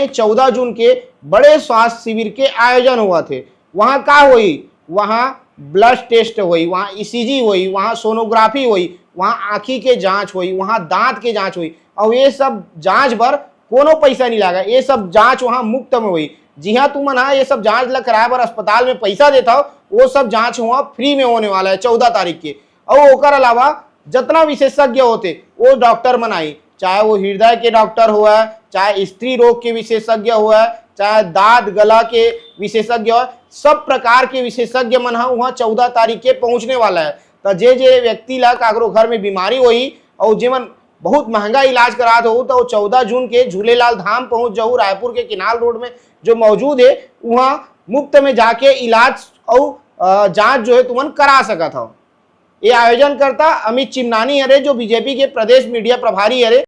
में 14 जून के बड़े स्वास्थ्य शिविर के आयोजन हुआ थे। वहाँ का हुई, वहाँ ब्लड टेस्ट हुई, वहाँ ईसीजी हुई, वहाँ सोनोग्राफी हुई, वहाँ आँखी के जांच हुई, वहाँ दांत के जांच हुई, और ये सब जांच पर कोनो पैसा नहीं लगा। ये सब जांच वहाँ मुफ्त में हुई। जी हाँ, तुम ना ये सब जांच ला कराए पर अस्पताल में पैसा देता हो, वो सब जांच वहाँ फ्री में होने वाला है 14 तारीख के। और ओकर अलावा जितना विशेषज्ञ होते वो डॉक्टर बनाई, चाहे वो हृदय के डॉक्टर हुआ, चाहे स्त्री रोग के विशेषज्ञ हुआ, चाहे दांत गला के विशेषज्ञ हो, सब प्रकार के विशेषज्ञ मन वहाँ 14 तारीख के पहुंचने वाला है। तो जे व्यक्ति ला काकरो घर में बीमारी हुई और जेमन बहुत महंगा इलाज कराते हो, तो 14 जून के झूलेलाल धाम पहुंच जाऊ, रायपुर के किनाल रोड में जो मौजूद है, वहाँ मुफ्त में जाके इलाज और जांच जो है तुमन करा सकत हो। ये आयोजन करता अमित चिमनानी हरे, जो बीजेपी के प्रदेश मीडिया प्रभारी हरे।